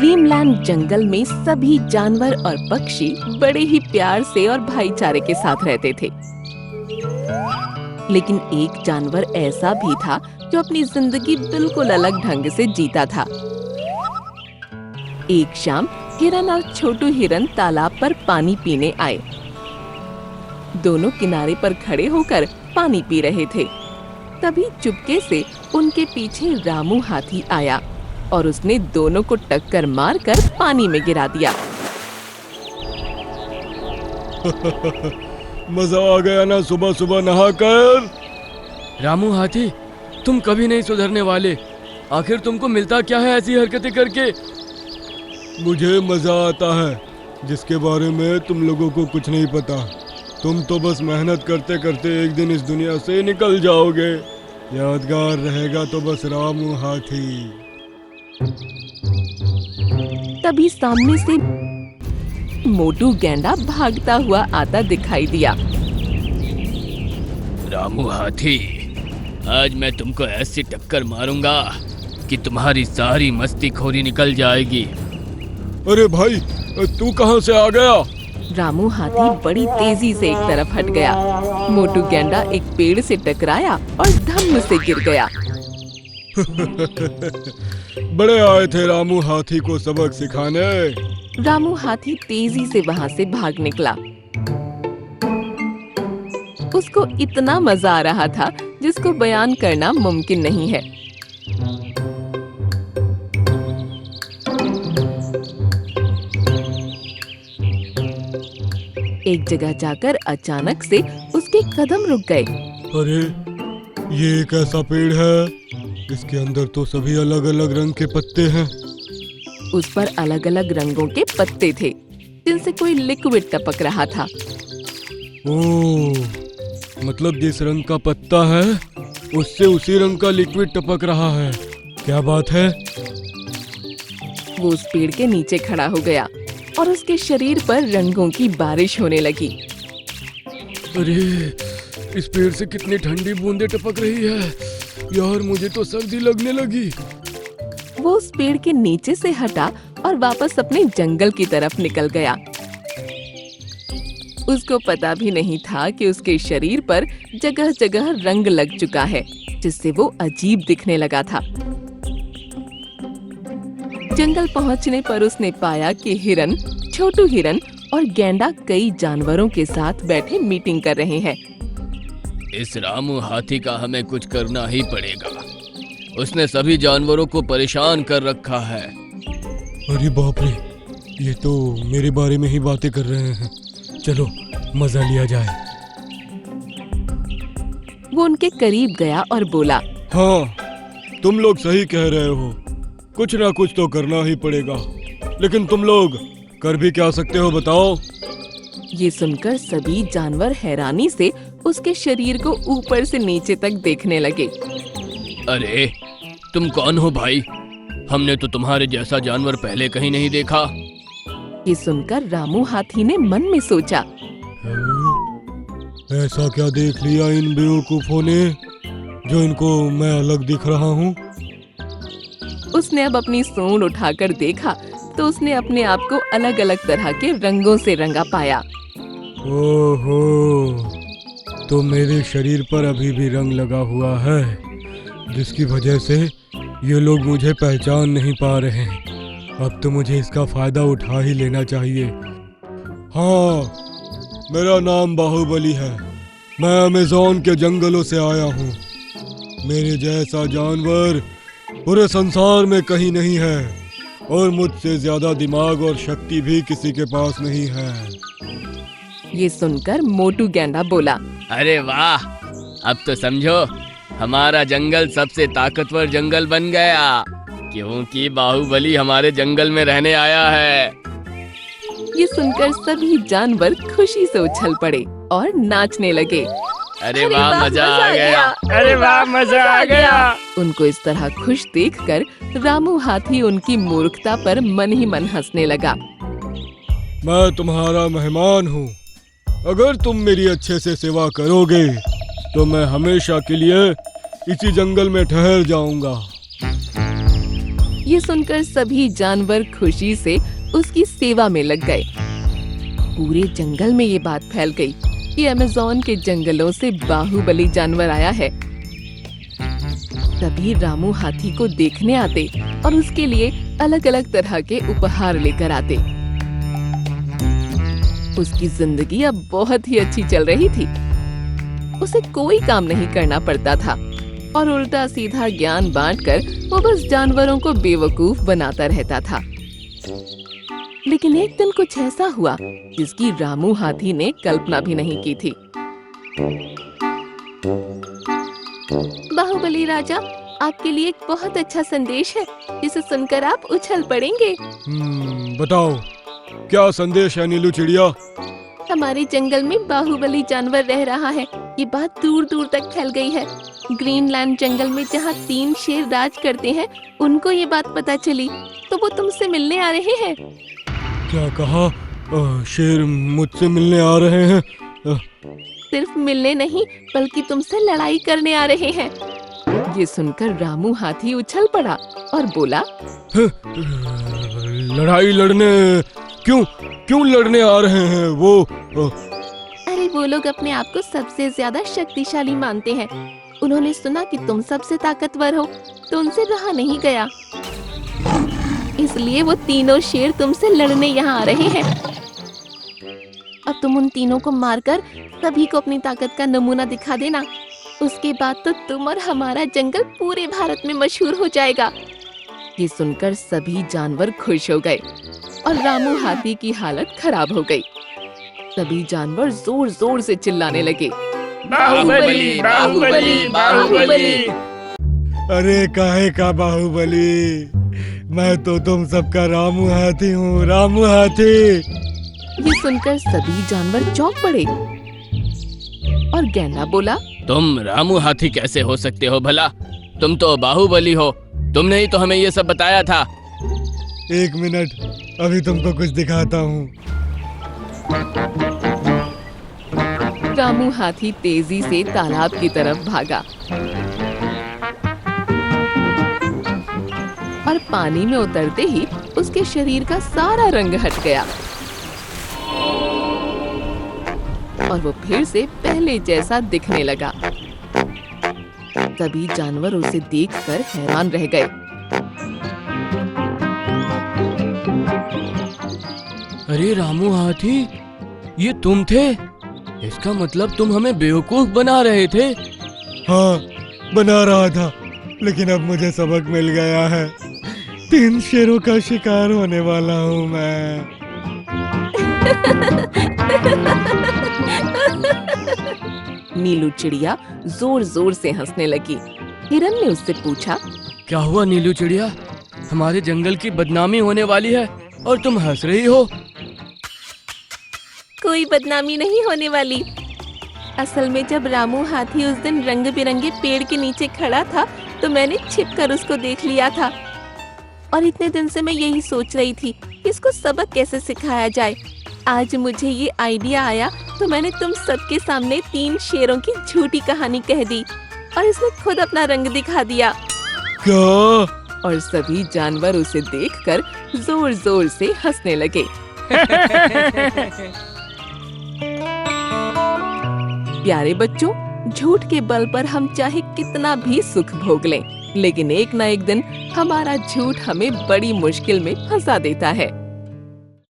Dreamland जंगल में सभी जानवर और पक्षी बड़े ही प्यार से और भाईचारे के साथ रहते थे। लेकिन एक जानवर ऐसा भी था जो अपनी जिंदगी बिल्कुल अलग ढंग से जीता था। एक शाम हिरन और छोटू हिरन तालाब पर पानी पीने आए। दोनों किनारे पर खड़े होकर पानी पी रहे थे। तभी चुपके से उनके पीछे रामू हाथी आया और उसने दोनों को टक्कर मारकर पानी में गिरा दिया। मजा आ गया ना सुबह सुबह नहाकर। रामू हाथी, तुम कभी नहीं सुधरने वाले। आखिर तुमको मिलता क्या है ऐसी हरकतें करके? मुझे मजा आता है जिसके बारे में तुम लोगों को कुछ नहीं पता। तुम तो बस मेहनत करते करते एक दिन इस दुनिया से निकल जाओगे। यादगार रहेगा तो बस रामू हाथी। तभी सामने से मोटू गैंडा भागता हुआ आता दिखाई दिया। रामू हाथी, आज मैं तुमको ऐसी टक्कर मारूंगा कि तुम्हारी सारी मस्तीखोरी निकल जाएगी। अरे भाई, तू कहाँ से आ गया? रामू हाथी बड़ी तेजी से एक तरफ हट गया। मोटू गैंडा एक पेड़ से टकराया और धम्म से गिर गया। बड़े आए थे रामू हाथी को सबक सिखाने। रामू हाथी तेजी से वहाँ से भाग निकला। उसको इतना मजा आ रहा था जिसको बयान करना मुमकिन नहीं है। एक जगह जाकर अचानक से उसके कदम रुक गए। अरे, ये एक ऐसा पेड़ है, इसके अंदर तो सभी अलग अलग रंग के पत्ते हैं। उस पर अलग अलग रंगों के पत्ते थे जिनसे कोई लिक्विड टपक रहा था। ओह, मतलब जिस रंग का पत्ता है उससे उसी रंग का लिक्विड टपक रहा है। क्या बात है? वो उस पेड़ के नीचे खड़ा हो गया और उसके शरीर पर रंगों की बारिश होने लगी। अरे, इस पेड़ से कितनी ठंडी बूंदें टपक रही है यार, मुझे तो सर्दी लगने लगी। वो उस पेड़ के नीचे से हटा और वापस अपने जंगल की तरफ निकल गया। उसको पता भी नहीं था कि उसके शरीर पर जगह जगह रंग लग चुका है, जिससे वो अजीब दिखने लगा था। जंगल पहुंचने पर उसने पाया कि हिरन, छोटू हिरन और गैंडा कई जानवरों के साथ बैठे मीटिंग कर रहे हैं। इस रामू हाथी का हमें कुछ करना ही पड़ेगा। उसने सभी जानवरों को परेशान कर रखा है। अरे बाप रे, ये तो मेरे बारे में ही बातें कर रहे हैं। चलो मजा लिया जाए। वो उनके करीब गया और बोला, हाँ, तुम लोग सही कह रहे हो। कुछ ना कुछ तो करना ही पड़ेगा, लेकिन तुम लोग कर भी क्या सकते हो बताओ? ये सुनकर सभी जानवर हैरानी से उसके शरीर को ऊपर से नीचे तक देखने लगे। अरे, तुम कौन हो भाई? हमने तो तुम्हारे जैसा जानवर पहले कहीं नहीं देखा। ये सुनकर रामू हाथी ने मन में सोचा, ऐसा क्या देख लिया इन बेवकूफों ने जो इनको मैं अलग दिख रहा हूँ? उसने अब अपनी सूंड उठाकर देखा तो उसने अपने आप को अलग अलग तरह के रंगों से रंगा पाया। ओहो, तो मेरे शरीर पर अभी भी रंग लगा हुआ है, जिसकी वजह से ये लोग मुझे पहचान नहीं पा रहे हैं। अब तो मुझे इसका फायदा उठा ही लेना चाहिए। हाँ, मेरा नाम बाहुबली है। मैं अमेज़न के जंगलों से आया हूँ। मेरे जैसा जानवर पूरे संसार में कहीं नहीं है और मुझसे ज्यादा दिमाग और शक्ति भी किसी के पास नहीं है। ये सुनकर मोटू गैंडा बोला, अरे वाह, अब तो समझो हमारा जंगल सबसे ताकतवर जंगल बन गया, क्योंकि बाहुबली हमारे जंगल में रहने आया है। ये सुनकर सभी जानवर खुशी से उछल पड़े और नाचने लगे। अरे वाह, मजा आ गया। अरे वाह, मजा आ गया। उनको इस तरह खुश देखकर रामू हाथी उनकी मूर्खता पर मन ही मन हंसने लगा। मैं तुम्हारा मेहमान हूँ। अगर तुम मेरी अच्छे से सेवा करोगे तो मैं हमेशा के लिए इसी जंगल में ठहर जाऊंगा। ये सुनकर सभी जानवर खुशी से उसकी सेवा में लग गए। पूरे जंगल में ये बात फैल गई कि अमेज़न के जंगलों से बाहुबली जानवर आया है। सभी रामू हाथी को देखने आते और उसके लिए अलग अलग तरह के उपहार लेकर आते। उसकी जिंदगी अब बहुत ही अच्छी चल रही थी। उसे कोई काम नहीं करना पड़ता था और उल्टा सीधा ज्ञान बांटकर वो बस जानवरों को बेवकूफ बनाता रहता था। लेकिन एक दिन कुछ ऐसा हुआ जिसकी रामू हाथी ने कल्पना भी नहीं की थी। बाहुबली राजा, आपके लिए एक बहुत अच्छा संदेश है जिसे सुनकर आप उछल पड़ेंगे। बताओ, क्या संदेश है नीलू चिड़िया? हमारे जंगल में बाहुबली जानवर रह रहा है। ये बात दूर दूर तक फैल गई है। ग्रीनलैंड जंगल में जहाँ 3 शेर राज करते हैं, उनको ये बात पता चली तो वो तुमसे मिलने आ रहे हैं। क्या कहा? शेर मुझसे मिलने आ रहे हैं? सिर्फ मिलने नहीं बल्कि तुमसे लड़ाई करने आ रहे हैं। ये सुनकर रामू हाथी उछल पड़ा और बोला, लड़ाई लड़ने? क्यों लड़ने आ रहे हैं वो? अरे वो लोग अपने आप को सबसे ज्यादा शक्तिशाली मानते हैं। उन्होंने सुना कि तुम सबसे ताकतवर हो तो उनसे रहा नहीं गया, इसलिए वो तीनों शेर तुमसे लड़ने यहाँ आ रहे हैं। अब तुम उन तीनों को मारकर सभी को अपनी ताकत का नमूना दिखा देना। उसके बाद तो तुम और हमारा जंगल पूरे भारत में मशहूर हो जाएगा। ये सुनकर सभी जानवर खुश हो गए और रामू हाथी की हालत खराब हो गई। सभी जानवर जोर जोर से चिल्लाने लगे, बाहुबली, बाहुबली, बाहुबली। अरे काहे का बाहुबली? मैं तो तुम सबका रामू हाथी हूँ, रामू हाथी। ये सुनकर सभी जानवर चौंक पड़े और गैना बोला, तुम रामू हाथी कैसे हो सकते हो भला? तुम तो बाहुबली हो। तुमने ही तो हमें ये सब बताया था। 1 मिनट, अभी तुमको कुछ दिखाता हूँ। रामू हाथी तेजी से तालाब की तरफ भागा और पानी में उतरते ही उसके शरीर का सारा रंग हट गया और वो फिर से पहले जैसा दिखने लगा। सभी जानवर उसे देखकर हैरान रह गए। अरे रामू हाथी, ये तुम थे? इसका मतलब तुम हमें बेवकूफ बना रहे थे। हाँ, बना रहा था, लेकिन अब मुझे सबक मिल गया है। 3 शेरों का शिकार होने वाला हूँ मैं। नीलू चिड़िया जोर जोर से हंसने लगी। हिरन ने उससे पूछा, क्या हुआ नीलू चिड़िया? हमारे जंगल की बदनामी होने वाली है और तुम हंस रही हो। कोई बदनामी नहीं होने वाली। असल में जब रामू हाथी उस दिन रंग बिरंगे पेड़ के नीचे खड़ा था तो मैंने छिपकर उसको देख लिया था और इतने दिन से मैं यही सोच रही थी कि इसको सबक कैसे सिखाया जाए। आज मुझे ये आइडिया आया तो मैंने तुम सबके सामने 3 शेरों की झूठी कहानी कह दी और इसने खुद अपना रंग दिखा दिया। क्या? और सभी जानवर उसे देखकर जोर जोर से हंसने लगे। प्यारे बच्चों, झूठ के बल पर हम चाहे कितना भी सुख भोग लें, लेकिन एक न एक दिन हमारा झूठ हमें बड़ी मुश्किल में फंसा देता है।